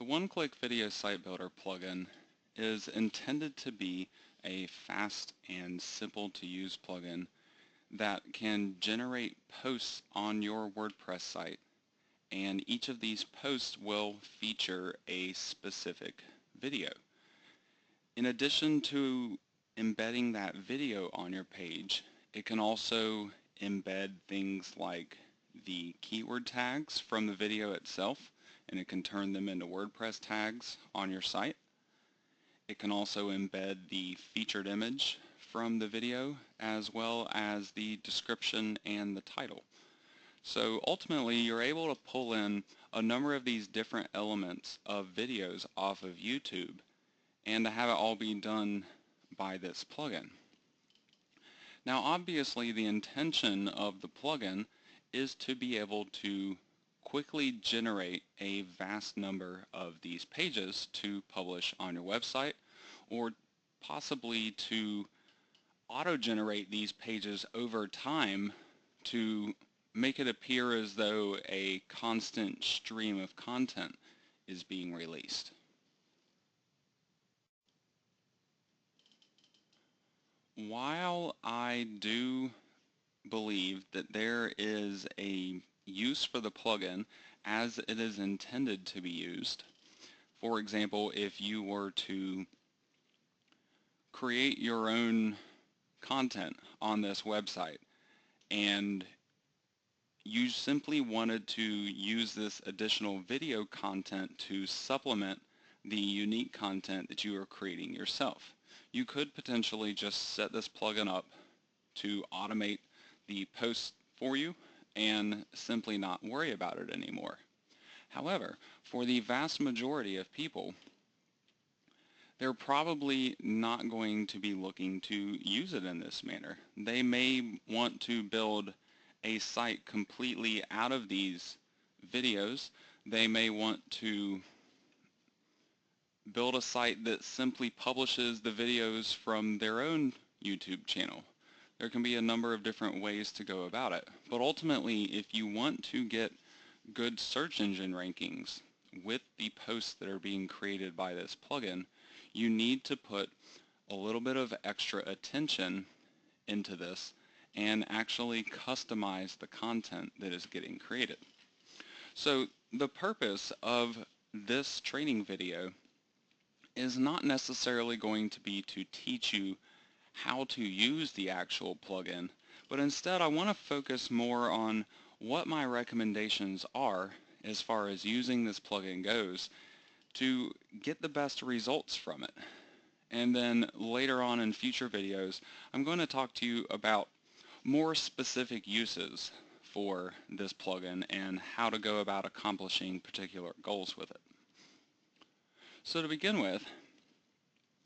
The One-Click Video Site Builder plugin is intended to be a fast and simple to use plugin that can generate posts on your WordPress site, and each of these posts will feature a specific video. In addition to embedding that video on your page, it can also embed things like the keyword tags from the video itself, and it can turn them into WordPress tags on your site. It can also embed the featured image from the video as well as the description and the title. So ultimately you're able to pull in a number of these different elements of videos off of YouTube and to have it all be done by this plugin. Now obviously the intention of the plugin is to be able to quickly generate a vast number of these pages to publish on your website, or possibly to auto-generate these pages over time to make it appear as though a constant stream of content is being released. While I do believe that there is a use for the plugin as it is intended to be used, for example, if you were to create your own content on this website and you simply wanted to use this additional video content to supplement the unique content that you are creating yourself, you could potentially just set this plugin up to automate the posts for you and simply not worry about it anymore. However, for the vast majority of people, they're probably not going to be looking to use it in this manner. They may want to build a site completely out of these videos. They may want to build a site that simply publishes the videos from their own YouTube channel. There can be a number of different ways to go about it. But ultimately, if you want to get good search engine rankings with the posts that are being created by this plugin, you need to put a little bit of extra attention into this and actually customize the content that is getting created. So the purpose of this training video is not necessarily going to be to teach you how to use the actual plugin, but instead I want to focus more on what my recommendations are as far as using this plugin goes to get the best results from it. And then later on in future videos, I'm going to talk to you about more specific uses for this plugin and how to go about accomplishing particular goals with it. So to begin with,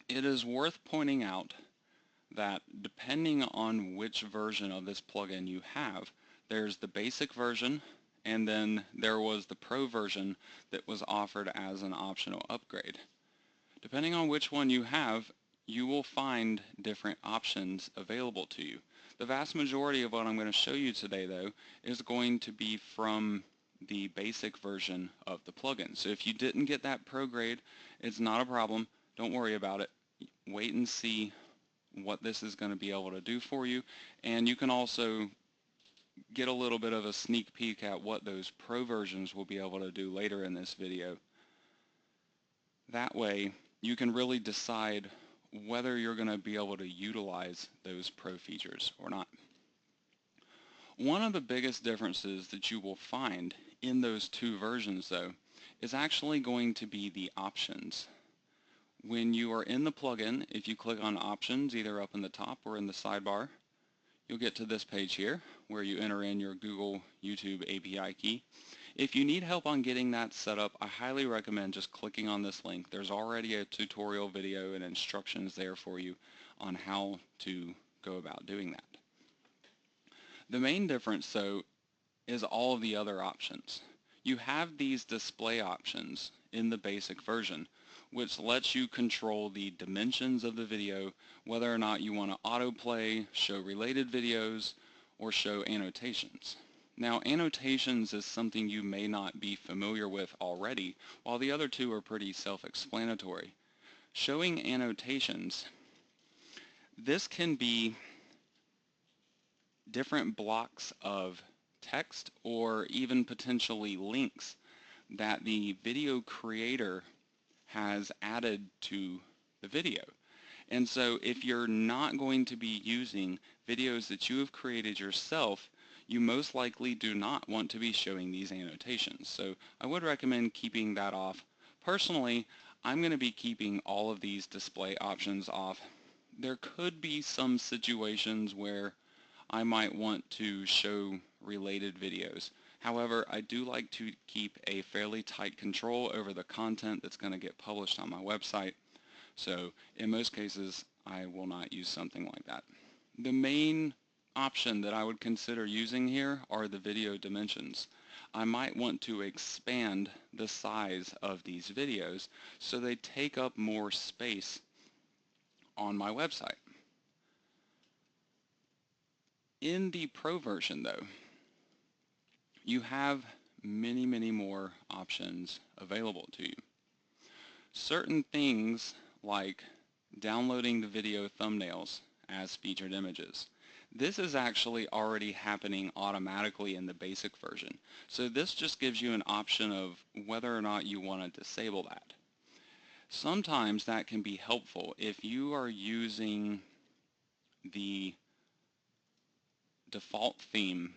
it is worth pointing out that depending on which version of this plugin you have, there's the basic version, and then there was the pro version that was offered as an optional upgrade. Depending on which one you have, you will find different options available to you. The vast majority of what I'm going to show you today, though, is going to be from the basic version of the plugin. So if you didn't get that pro grade, it's not a problem. Don't worry about it. Wait and see what this is going to be able to do for you, and you can also get a little bit of a sneak peek at what those pro versions will be able to do later in this video. That way you can really decide whether you're going to be able to utilize those pro features or not. One of the biggest differences that you will find in those two versions, though, is actually going to be the options. When you are in the plugin, if you click on options either up in the top or in the sidebar, you'll get to this page here where you enter in your Google YouTube API key. If you need help on getting that set up, I highly recommend just clicking on this link. There's already a tutorial video and instructions there for you on how to go about doing that. The main difference, though, is all of the other options. You have these display options in the basic version, which lets you control the dimensions of the video, whether or not you want to autoplay, show related videos, or show annotations. Now, annotations is something you may not be familiar with already, while the other two are pretty self-explanatory. Showing annotations, this can be different blocks of text or even potentially links that the video creator has added to the video. And so if you're not going to be using videos that you have created yourself, you most likely do not want to be showing these annotations. So I would recommend keeping that off. Personally, I'm going to be keeping all of these display options off. There could be some situations where I might want to show related videos. However, I do like to keep a fairly tight control over the content that's going to get published on my website. So in most cases, I will not use something like that. The main option that I would consider using here are the video dimensions. I might want to expand the size of these videos so they take up more space on my website. In the Pro version though, you have many more options available to you. Certain things like downloading the video thumbnails as featured images. This is actually already happening automatically in the basic version. So this just gives you an option of whether or not you want to disable that. Sometimes that can be helpful if you are using the default theme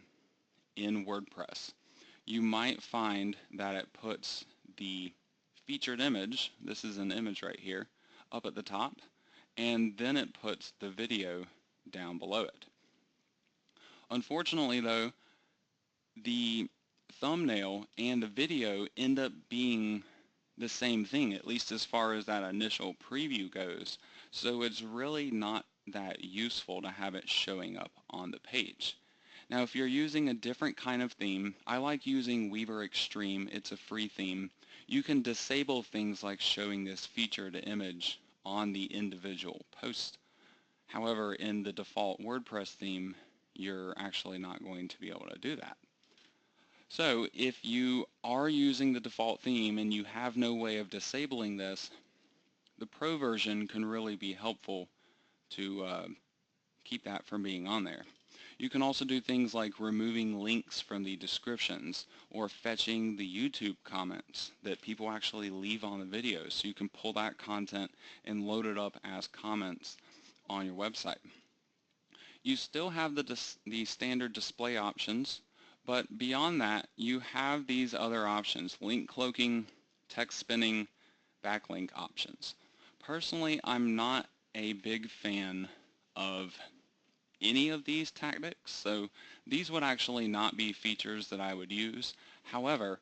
in WordPress. You might find that it puts the featured image, this is an image right here, up at the top, and then it puts the video down below it. Unfortunately though, the thumbnail and the video end up being the same thing, at least as far as that initial preview goes. So it's really not that useful to have it showing up on the page. Now if you're using a different kind of theme, I like using Weaver Extreme. It's a free theme. You can disable things like showing this featured image on the individual post. However, in the default WordPress theme, you're actually not going to be able to do that. So if you are using the default theme and you have no way of disabling this, the Pro version can really be helpful to keep that from being on there. You can also do things like removing links from the descriptions or fetching the YouTube comments that people actually leave on the videos. So you can pull that content and load it up as comments on your website. You still have the standard display options, but beyond that, you have these other options: link cloaking, text spinning, backlink options. Personally, I'm not a big fan of any of these tactics, so these would actually not be features that I would use. However,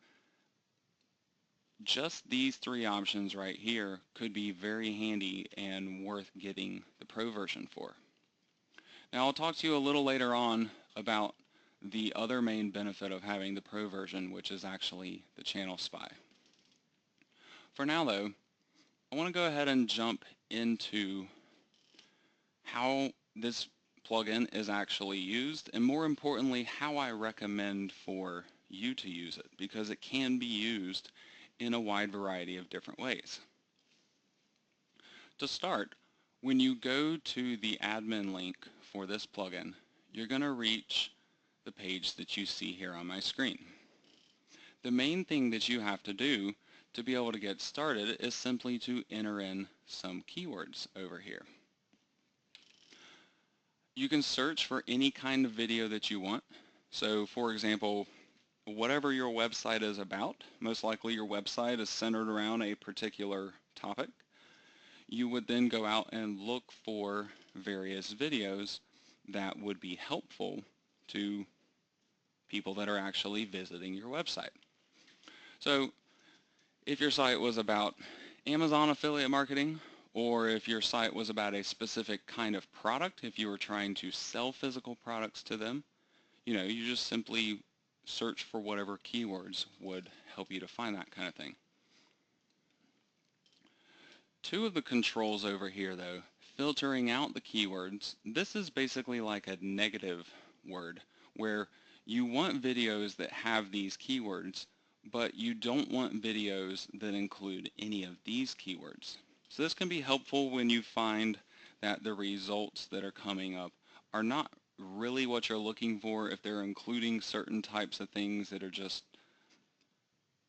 just these three options right here could be very handy and worth getting the Pro version for. Now I'll talk to you a little later on about the other main benefit of having the Pro version, which is actually the Channel Spy. For now though, I want to go ahead and jump into how this plugin is actually used, and more importantly, how I recommend for you to use it, because it can be used in a wide variety of different ways. To start, when you go to the admin link for this plugin, you're going to reach the page that you see here on my screen. The main thing that you have to do to be able to get started is simply to enter in some keywords over here. You can search for any kind of video that you want. So for example, whatever your website is about, most likely your website is centered around a particular topic. You would then go out and look for various videos that would be helpful to people that are actually visiting your website. So if your site was about Amazon affiliate marketing, or if your site was about a specific kind of product, if you were trying to sell physical products to them, you just simply search for whatever keywords would help you to find that kind of thing. Two of the controls over here though, filtering out the keywords, this is basically like a negative word where You want videos that have these keywords, but you don't want videos that include any of these keywords. So this can be helpful when you find that the results that are coming up are not really what you're looking for, if they're including certain types of things that are just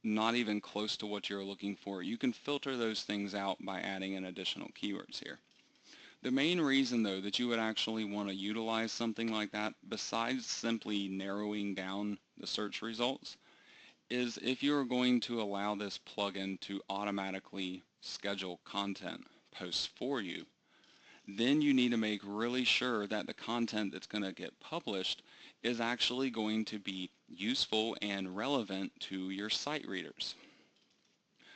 not even close to what you're looking for. You can filter those things out by adding in additional keywords here. The main reason, though, that you would actually want to utilize something like that, besides simply narrowing down the search results, is if you're going to allow this plugin to automatically schedule content posts for you, then you need to make really sure that the content that's going to get published is actually going to be useful and relevant to your site readers.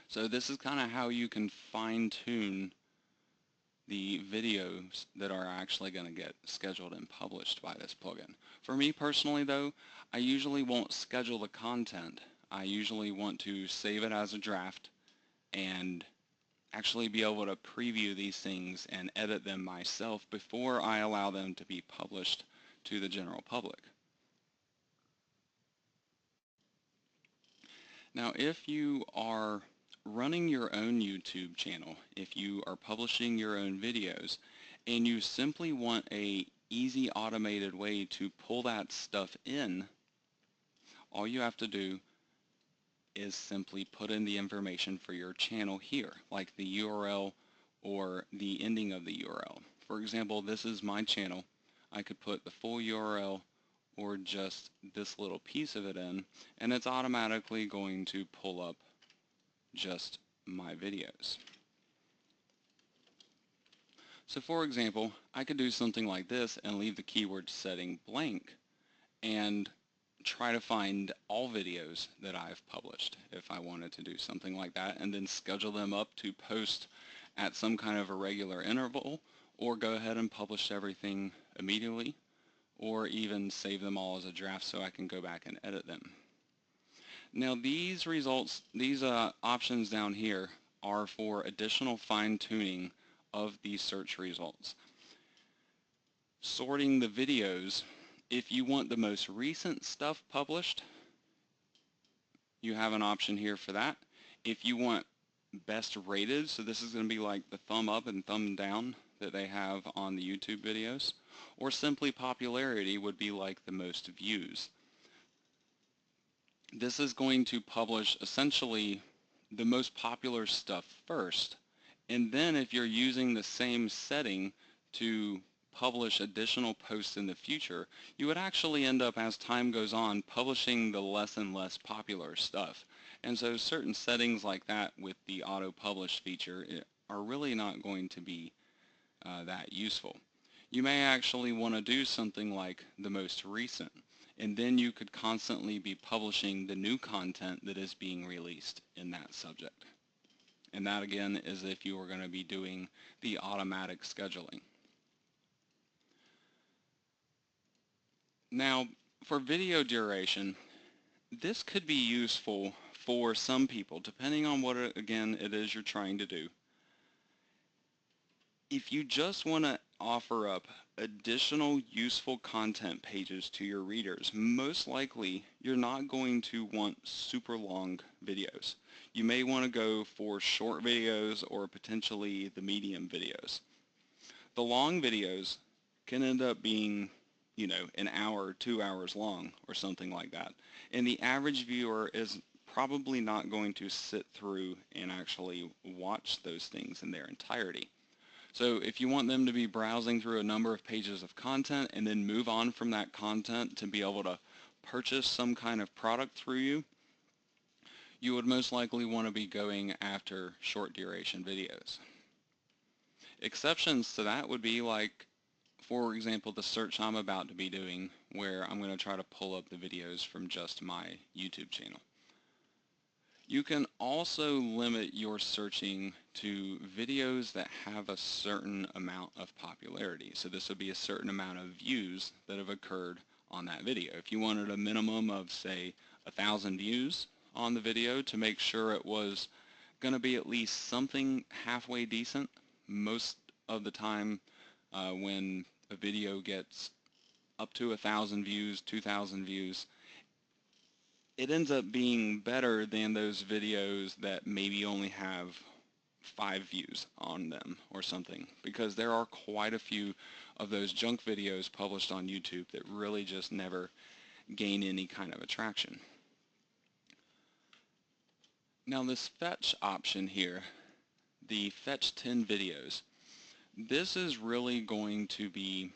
So this is kind of how you can fine-tune the videos that are actually going to get scheduled and published by this plugin. For me personally, though, I usually won't schedule the content. I usually want to save it as a draft and actually be able to preview these things and edit them myself before I allow them to be published to the general public. Now, if you are running your own YouTube channel, if you are publishing your own videos, and you simply want a easy automated way to pull that stuff in, all you have to do is simply put in the information for your channel here, like the URL or the ending of the URL. For example, this is my channel. I could put the full URL or just this little piece of it in, and it's automatically going to pull up just my videos. So for example, I could do something like this and leave the keyword setting blank and try to find all videos that I've published if I wanted to do something like that, and then schedule them up to post at some kind of a regular interval, or go ahead and publish everything immediately, or even save them all as a draft so I can go back and edit them. Now these results, these options down here are for additional fine-tuning of these search results. Sorting the videos, if you want the most recent stuff published, you have an option here for that. If you want best rated, so this is going to be like the thumb up and thumb down that they have on the YouTube videos, or simply popularity would be like the most views. This is going to publish essentially the most popular stuff first, and then if you're using the same setting to publish additional posts in the future, you would actually end up, as time goes on, publishing the less and less popular stuff. And so certain settings like that with the auto publish feature are really not going to be that useful. You may actually want to do something like the most recent, and then you could constantly be publishing the new content that is being released in that subject. And that again is if you are going to be doing the automatic scheduling. Now, for video duration, this could be useful for some people, depending on what, again, it is you're trying to do. If you just want to offer up additional useful content pages to your readers, most likely you're not going to want super long videos. You may want to go for short videos or potentially the medium videos. The long videos can end up being, you know, an hour, 2 hours long or something like that. And the average viewer is probably not going to sit through and actually watch those things in their entirety. So if you want them to be browsing through a number of pages of content and then move on from that content to be able to purchase some kind of product through you, you would most likely want to be going after short duration videos. Exceptions to that would be like, for example, the search I'm about to be doing, where I'm going to try to pull up the videos from just my YouTube channel. You can also limit your searching to videos that have a certain amount of popularity. So this would be a certain amount of views that have occurred on that video. If you wanted a minimum of, say, 1,000 views on the video to make sure it was going to be at least something halfway decent, most of the time when a video gets up to 1,000 views, 2,000 views, it ends up being better than those videos that maybe only have 5 views on them or something, because there are quite a few of those junk videos published on YouTube that really just never gain any kind of attraction. Now this fetch option here, the fetch 10 videos, this is really going to be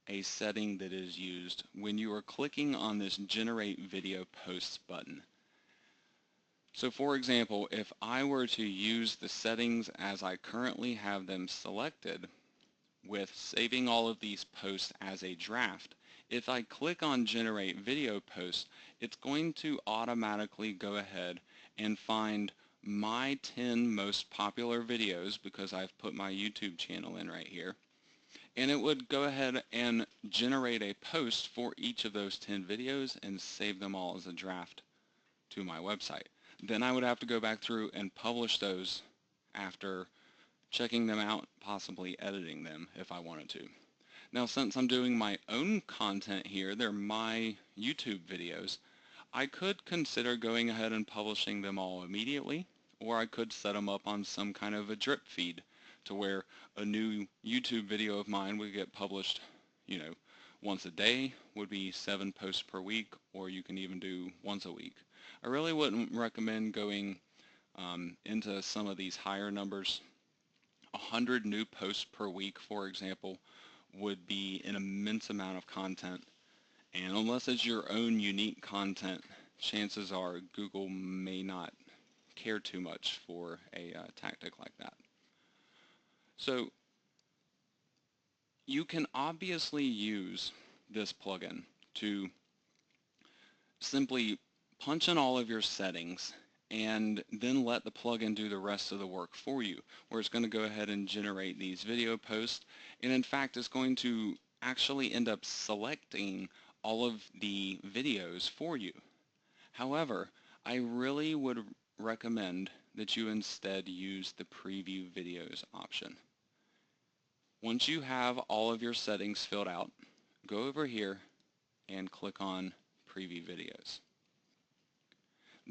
a setting that is used when you are clicking on this generate video posts button. So for example, if I were to use the settings as I currently have them selected, with saving all of these posts as a draft, if I click on generate video posts, it's going to automatically go ahead and find my 10 most popular videos, because I've put my YouTube channel in right here, and it would go ahead and generate a post for each of those 10 videos and save them all as a draft to my website. Then I would have to go back through and publish those after checking them out, possibly editing them if I wanted to. Now since I'm doing my own content here, they're my YouTube videos, I could consider going ahead and publishing them all immediately, or I could set them up on some kind of a drip feed to where a new YouTube video of mine would get published, once a day, would be 7 posts per week, or you can even do once a week. I really wouldn't recommend going into some of these higher numbers. 100 new posts per week, for example, would be an immense amount of content, and unless it's your own unique content, chances are Google may not care too much for a tactic like that. So you can obviously use this plugin to simply punch in all of your settings and then let the plugin do the rest of the work for you, where it's going to go ahead and generate these video posts, and in fact it's going to actually end up selecting all of the videos for you. However, I really would recommend that you instead use the preview videos option. Once you have all of your settings filled out, go over here and click on preview videos.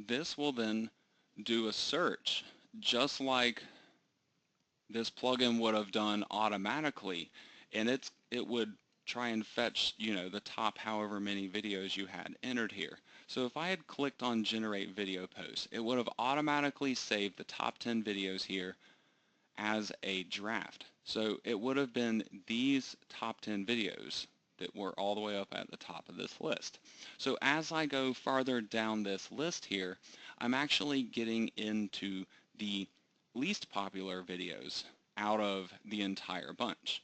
This will then do a search just like this plugin would have done automatically, and it would try and fetch, the top however many videos you had entered here. So if I had clicked on generate video posts, it would have automatically saved the top 10 videos here as a draft. So it would have been these top 10 videos that were all the way up at the top of this list. So as I go farther down this list here, I'm actually getting into the least popular videos out of the entire bunch.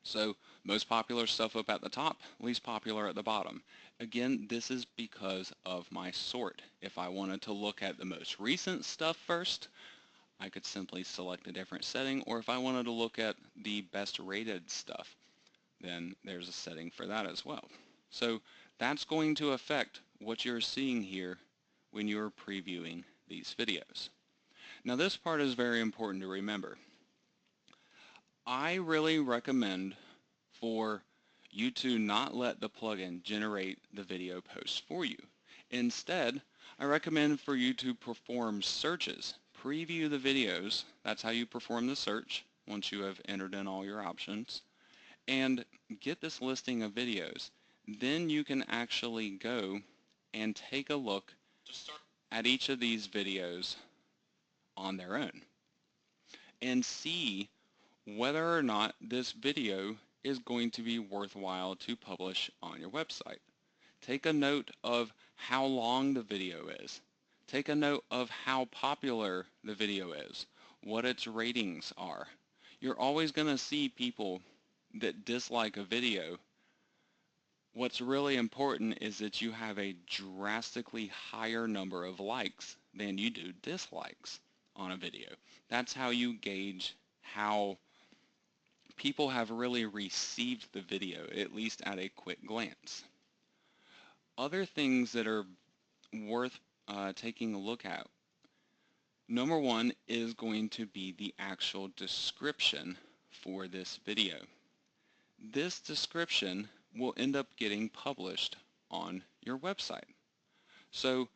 So most popular stuff up at the top, least popular at the bottom. Again, this is because of my sort. If I wanted to look at the most recent stuff first, I could simply select a different setting, or if I wanted to look at the best rated stuff, then there's a setting for that as well. So that's going to affect what you're seeing here when you're previewing these videos. Now this part is very important to remember. I really recommend for you to not let the plugin generate the video posts for you. Instead, I recommend for you to perform searches. Preview the videos, that's how you perform the search once you have entered in all your options, and get this listing of videos. Then you can actually go and take a look at each of these videos on their own and see whether or not this video is going to be worthwhile to publish on your website. Take a note of how long the video is. Take a note of how popular the video is, what its ratings are. You're always going to see people that dislike a video. What's really important is that you have a drastically higher number of likes than you do dislikes on a video. That's how you gauge how people have really received the video, at least at a quick glance. Other things that are worth taking a look at. Number one is going to be the actual description for this video. This description will end up getting published on your website. So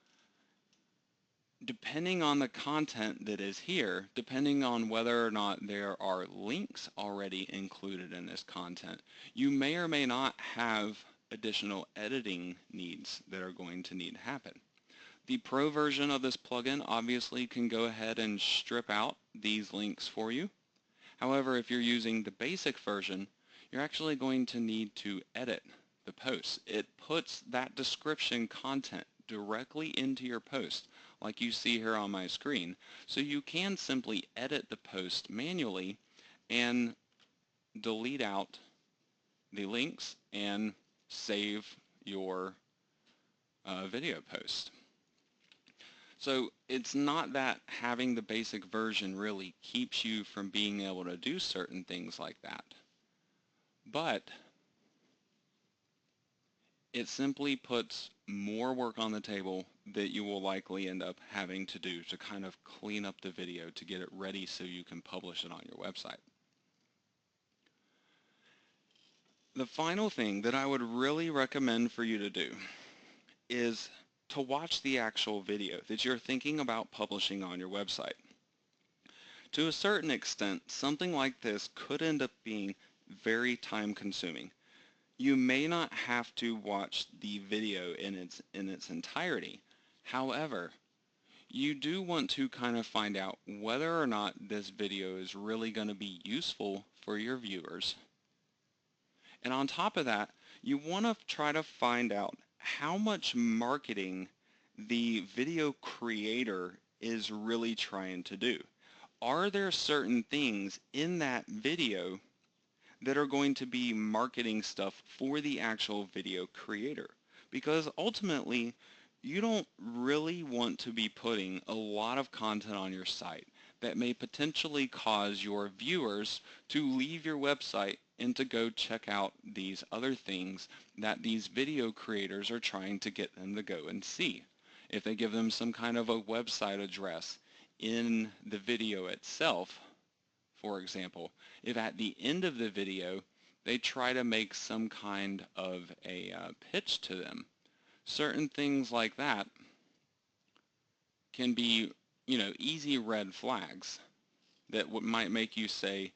depending on the content that is here, depending on whether or not there are links already included in this content, you may or may not have additional editing needs that are going to need to happen. The pro version of this plugin obviously can go ahead and strip out these links for you. However, if you're using the basic version, you're actually going to need to edit the post. It puts that description content directly into your post, like you see here on my screen. So you can simply edit the post manually and delete out the links and save your video post. So it's not that having the basic version really keeps you from being able to do certain things like that, but it simply puts more work on the table that you will likely end up having to do to kind of clean up the video to get it ready so you can publish it on your website. The final thing that I would really recommend for you to do is to watch the actual video that you're thinking about publishing on your website. To a certain extent, something like this could end up being very time consuming. You may not have to watch the video in its entirety. However, you do want to kind of find out whether or not this video is really going to be useful for your viewers. And on top of that, you want to try to find out how much marketing the video creator is really trying to do. Are there certain things in that video that are going to be marketing stuff for the actual video creator? Because ultimately, you don't really want to be putting a lot of content on your site that may potentially cause your viewers to leave your website and to go check out these other things that these video creators are trying to get them to go and see. If they give them some kind of a website address in the video itself, for example, if at the end of the video they try to make some kind of a pitch to them, certain things like that can be, easy red flags that might make you say,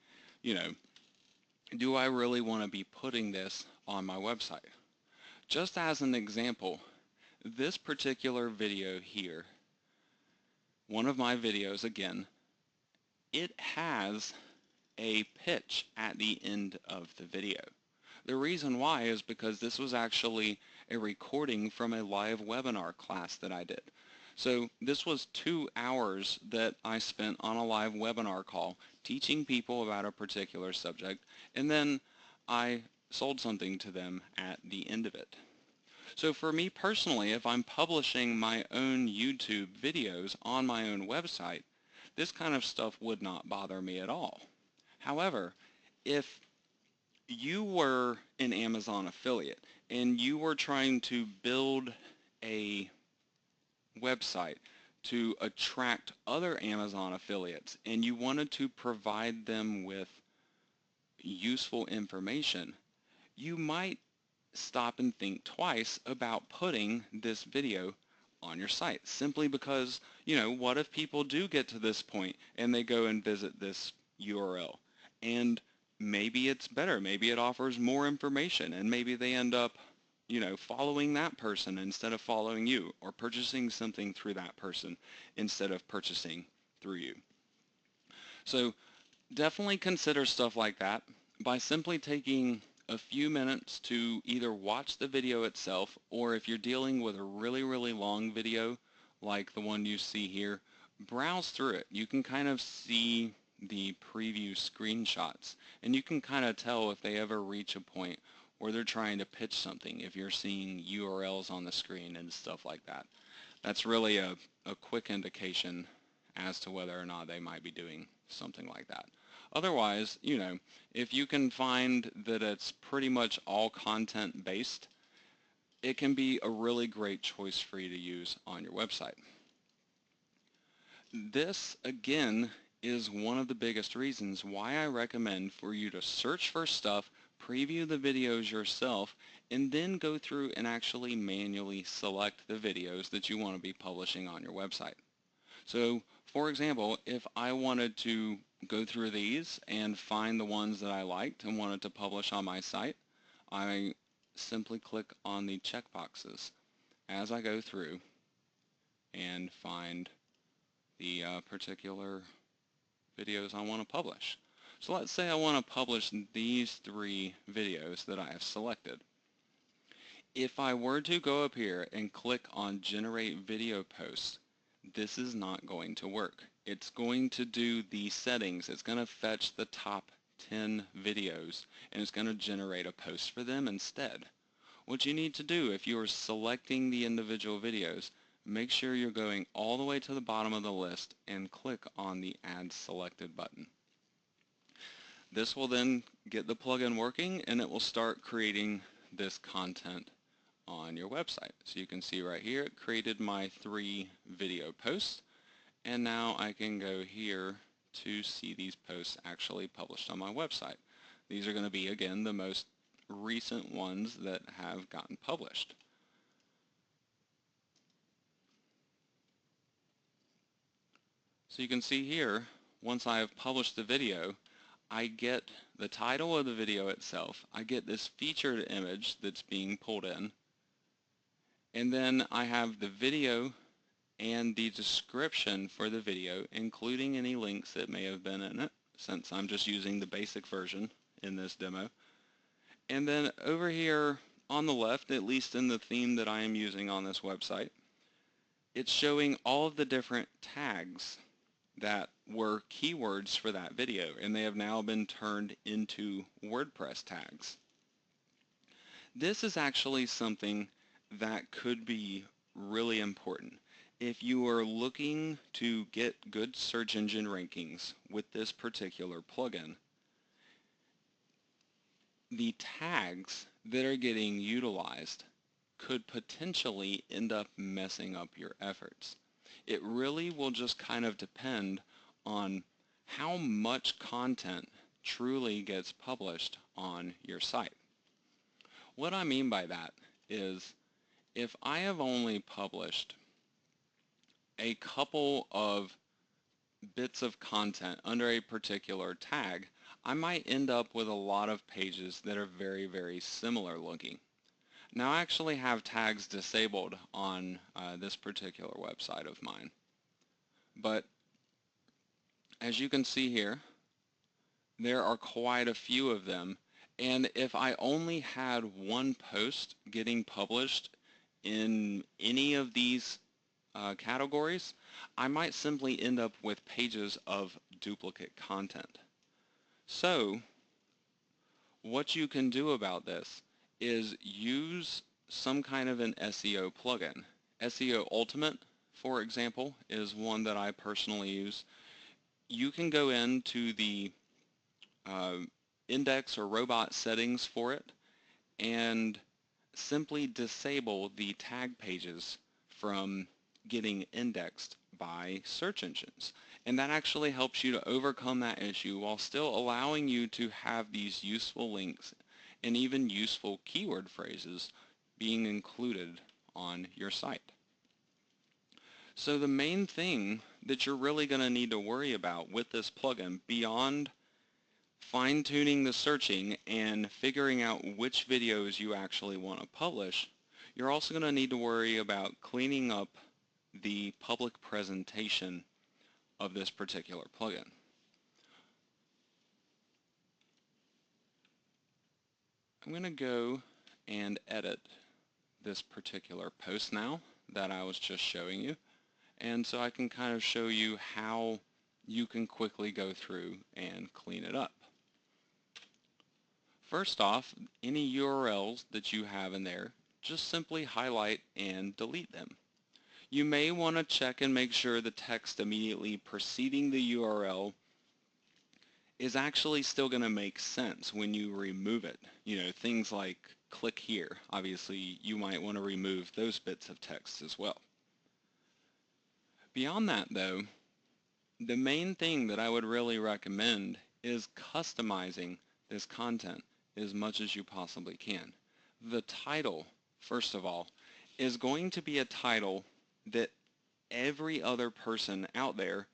do I really want to be putting this on my website? Just as an example, this particular video here, one of my videos again, it has a pitch at the end of the video. The reason why is because this was actually a recording from a live webinar class that I did. So this was 2 hours that I spent on a live webinar call teaching people about a particular subject, and then I sold something to them at the end of it. So for me personally, if I'm publishing my own YouTube videos on my own website, this kind of stuff would not bother me at all. However, if you were an Amazon affiliate and you were trying to build a website to attract other Amazon affiliates and you wanted to provide them with useful information, you might stop and think twice about putting this video on your site, simply because, what if people do get to this point and they go and visit this URL, and maybe it's better, maybe it offers more information, and maybe they end up, following that person instead of following you, or purchasing something through that person instead of purchasing through you. So definitely consider stuff like that by simply taking a few minutes to either watch the video itself, or if you're dealing with a really, really long video like the one you see here, browse through it. You can kind of see the preview screenshots, and you can kind of tell if they ever reach a point where they're trying to pitch something, if you're seeing URLs on the screen and stuff like that. That's really a quick indication as to whether or not they might be doing something like that. Otherwise, if you can find that it's pretty much all content based, it can be a really great choice for you to use on your website. This, again, is one of the biggest reasons why I recommend for you to search for stuff preview the videos yourself, and then go through and actually manually select the videos that you want to be publishing on your website. So, for example, if I wanted to go through these and find the ones that I liked and wanted to publish on my site, I simply click on the checkboxes as I go through and find the particular videos I want to publish. So let's say I want to publish these 3 videos that I have selected. If I were to go up here and click on Generate Video Posts, this is not going to work. It's going to do the settings. It's going to fetch the top 10 videos, and it's going to generate a post for them instead. What you need to do if you are selecting the individual videos, make sure you're going all the way to the bottom of the list and click on the Add Selected button. This will then get the plugin working, and it will start creating this content on your website. So you can see right here it created my 3 video posts, and now I can go here to see these posts actually published on my website. These are going to be, again, the most recent ones that have gotten published. So you can see here, once I have published the video, I get the title of the video itself, I get this featured image that's being pulled in, and then I have the video and the description for the video, including any links that may have been in it, since I'm just using the basic version in this demo. And then over here on the left, at least in the theme that I am using on this website, it's showing all of the different tags that were keywords for that video, and they have now been turned into WordPress tags. This is actually something that could be really important. If you are looking to get good search engine rankings with this particular plugin, the tags that are getting utilized could potentially end up messing up your efforts. It really will just kind of depend on how much content truly gets published on your site. What I mean by that is, if I have only published a couple of bits of content under a particular tag, I might end up with a lot of pages that are very, very similar looking. Now I actually have tags disabled on this particular website of mine, but as you can see here, there are quite a few of them, and if I only had one post getting published in any of these categories, I might simply end up with pages of duplicate content. So what you can do about this is use some kind of an SEO plugin. SEO Ultimate, for example, is one that I personally use. You can go into the index or robot settings for it and simply disable the tag pages from getting indexed by search engines. And that actually helps you to overcome that issue while still allowing you to have these useful links and even useful keyword phrases being included on your site. So the main thing that you're really going to need to worry about with this plugin, beyond fine-tuning the searching and figuring out which videos you actually want to publish, you're also going to need to worry about cleaning up the public presentation of this particular plugin. I'm going to go and edit this particular post now that I was just showing you, and so I can kind of show you how you can quickly go through and clean it up. First off, any URLs that you have in there, just simply highlight and delete them. You may want to check and make sure the text immediately preceding the URL is actually still going to make sense when you remove it. You know, things like click here. Obviously, you might want to remove those bits of text as well. Beyond that, though, the main thing that I would really recommend is customizing this content as much as you possibly can. The title, first of all, is going to be a title that every other person out there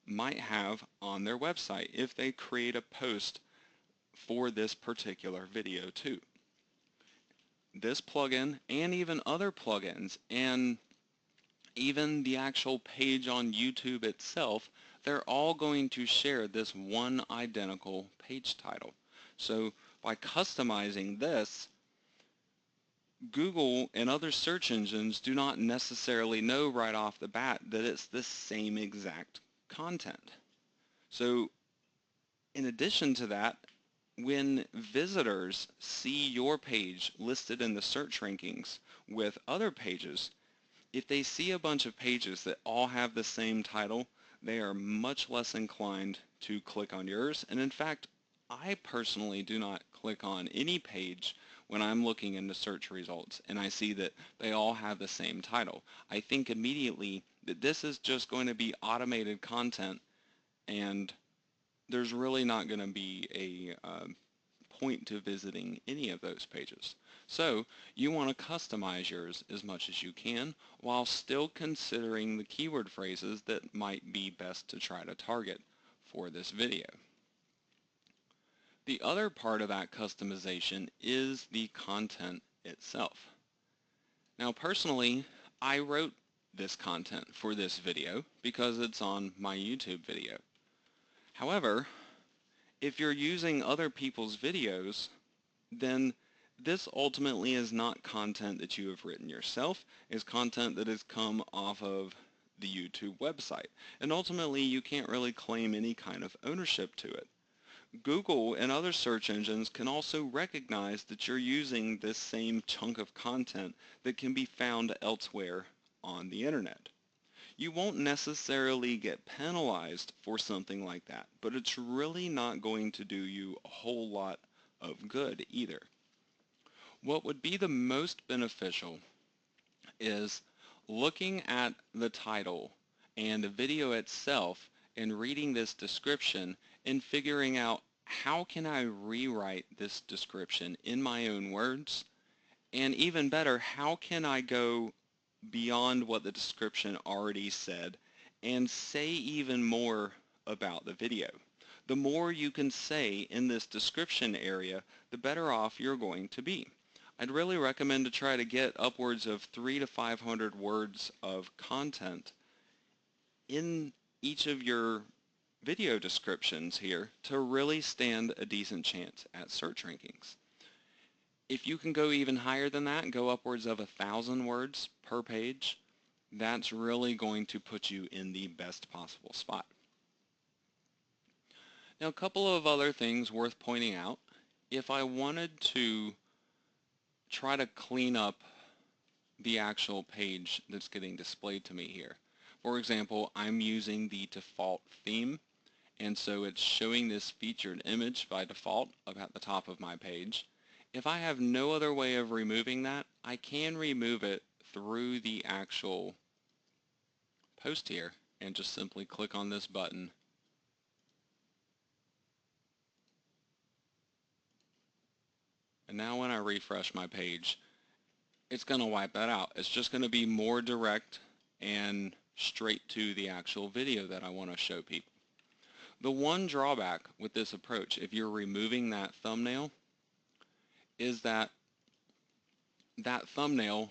might have on their website if they create a post for this particular video too. This plugin and even other plugins and even the actual page on YouTube itself, they're all going to share this one identical page title. So by customizing this, Google and other search engines do not necessarily know right off the bat that it's the same exact content. So in addition to that, when visitors see your page listed in the search rankings with other pages, if they see a bunch of pages that all have the same title, they are much less inclined to click on yours. And in fact, I personally do not click on any page when I'm looking into search results and I see that they all have the same title. I think immediately that this is just going to be automated content, and there's really not going to be a point to visiting any of those pages. So you want to customize yours as much as you can while still considering the keyword phrases that might be best to try to target for this video. The other part of that customization is the content itself. Now personally, I wrote this content for this video because it's on my YouTube video. However, if you're using other people's videos, then this ultimately is not content that you have written yourself. It's content that has come off of the YouTube website. And ultimately, you can't really claim any kind of ownership to it. Google and other search engines can also recognize that you're using this same chunk of content that can be found elsewhere on the internet. You won't necessarily get penalized for something like that, but it's really not going to do you a whole lot of good either. What would be the most beneficial is looking at the title and the video itself and reading this description and figuring out how can I rewrite this description in my own words, and even better, how can I go beyond what the description already said and say even more about the video. The more you can say in this description area, the better off you're going to be. I'd really recommend to try to get upwards of 300 to 500 words of content in each of your video descriptions here to really stand a decent chance at search rankings. If you can go even higher than that and go upwards of 1,000 words per page, that's really going to put you in the best possible spot. Now, a couple of other things worth pointing out. If I wanted to try to clean up the actual page that's getting displayed to me here, for example, I'm using the default theme, and so it's showing this featured image by default up at the top of my page. If I have no other way of removing that, I can remove it through the actual post here and just simply click on this button. And now when I refresh my page, it's going to wipe that out. It's just going to be more direct and straight to the actual video that I want to show people. The one drawback with this approach, if you're removing that thumbnail, is that that thumbnail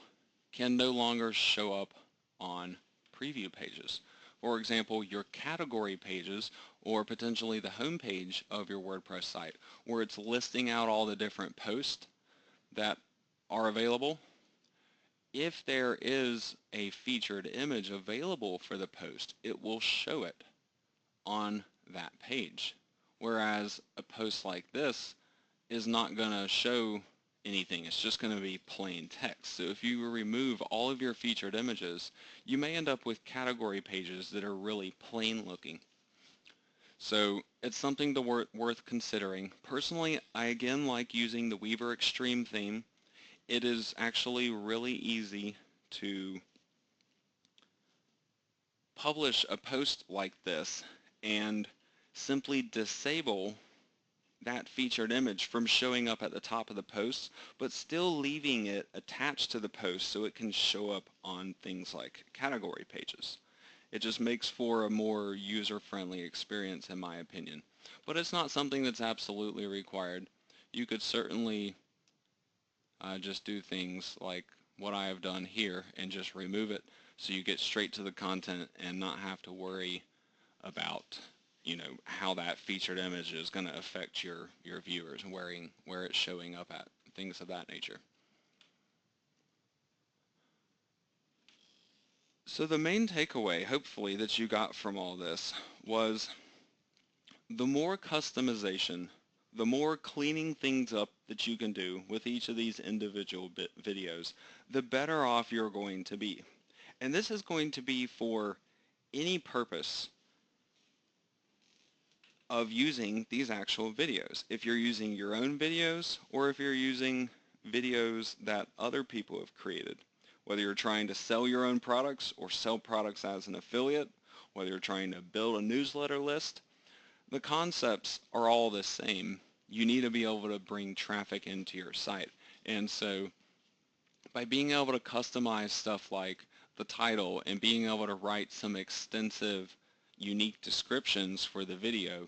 can no longer show up on preview pages. For example, your category pages or potentially the home page of your WordPress site where it's listing out all the different posts that are available. If there is a featured image available for the post, it will show it on that page. Whereas a post like this is not going to show anything. It's just going to be plain text. So if you remove all of your featured images, you may end up with category pages that are really plain looking. So it's something worth considering. Personally, I again like using the Weaver Extreme theme. It is actually really easy to publish a post like this and simply disable that featured image from showing up at the top of the post, but still leaving it attached to the post so it can show up on things like category pages. It just makes for a more user-friendly experience in my opinion. But it's not something that's absolutely required. You could certainly just do things like what I have done here and just remove it so you get straight to the content and not have to worry about how that featured image is going to affect your viewers and where it's showing up at, things of that nature. So the main takeaway, hopefully, that you got from all this was the more customization, the more cleaning things up that you can do with each of these individual videos, the better off you're going to be. And this is going to be for any purpose of using these actual videos. If you're using your own videos or if you're using videos that other people have created, whether you're trying to sell your own products or sell products as an affiliate, whether you're trying to build a newsletter list, the concepts are all the same. You need to be able to bring traffic into your site. And so by being able to customize stuff like the title and being able to write some extensive, unique descriptions for the video,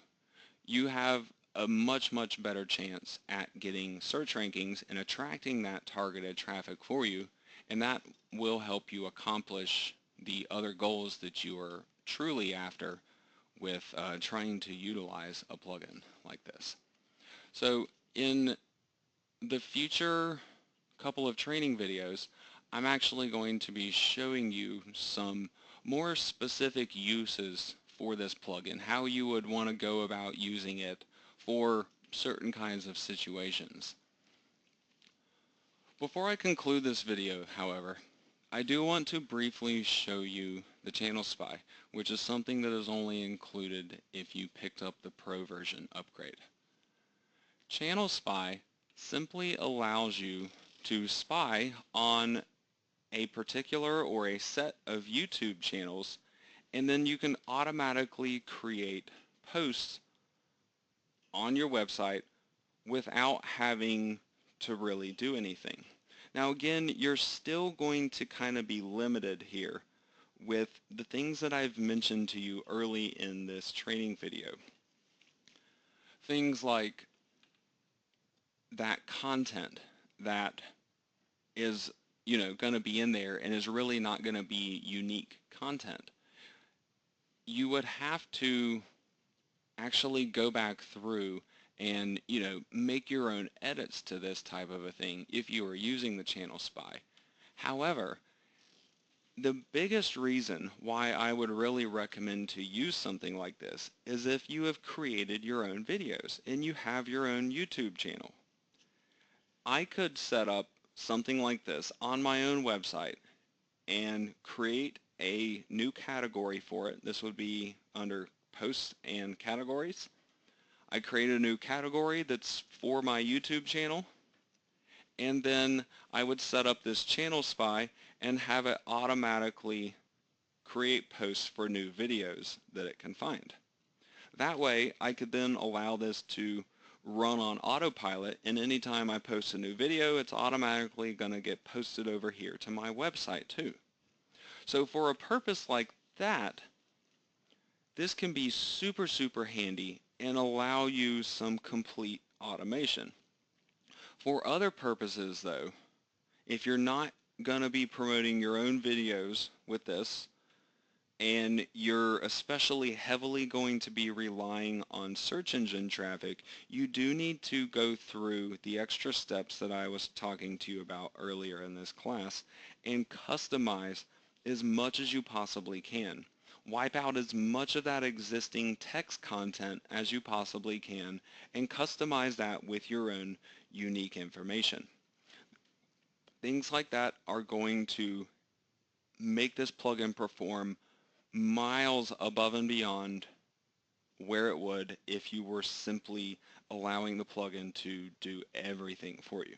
you have a much, much better chance at getting search rankings and attracting that targeted traffic for you, and that will help you accomplish the other goals that you are truly after with trying to utilize a plugin like this. So in the future couple of training videos, I'm actually going to be showing you some more specific uses for this plugin, how you would want to go about using it for certain kinds of situations. Before I conclude this video, however, I do want to briefly show you the Channel Spy, which is something that is only included if you picked up the Pro version upgrade. Channel Spy simply allows you to spy on a particular or a set of YouTube channels, and then you can automatically create posts on your website without having to really do anything. Now again, you're still going to kind of be limited here with the things that I've mentioned to you early in this training video. Things like that content that is, going to be in there and is really not going to be unique content. You would have to actually go back through and make your own edits to this type of a thing if you are using the Channel Spy. However, the biggest reason why I would really recommend to use something like this is if you have created your own videos and you have your own YouTube channel. I could set up something like this on my own website and create a new category for it. This would be under posts and categories. I create a new category that's for my YouTube channel, and then I would set up this Channel Spy and have it automatically create posts for new videos that it can find. That way I could then allow this to run on autopilot, and anytime I post a new video, it's automatically going to get posted over here to my website too. So for a purpose like that, this can be super, super handy and allow you some complete automation. For other purposes though, if you're not going to be promoting your own videos with this, and you're especially heavily going to be relying on search engine traffic, you do need to go through the extra steps that I was talking to you about earlier in this class and customize as much as you possibly can. Wipe out as much of that existing text content as you possibly can and customize that with your own unique information. Things like that are going to make this plugin perform miles above and beyond where it would if you were simply allowing the plugin to do everything for you.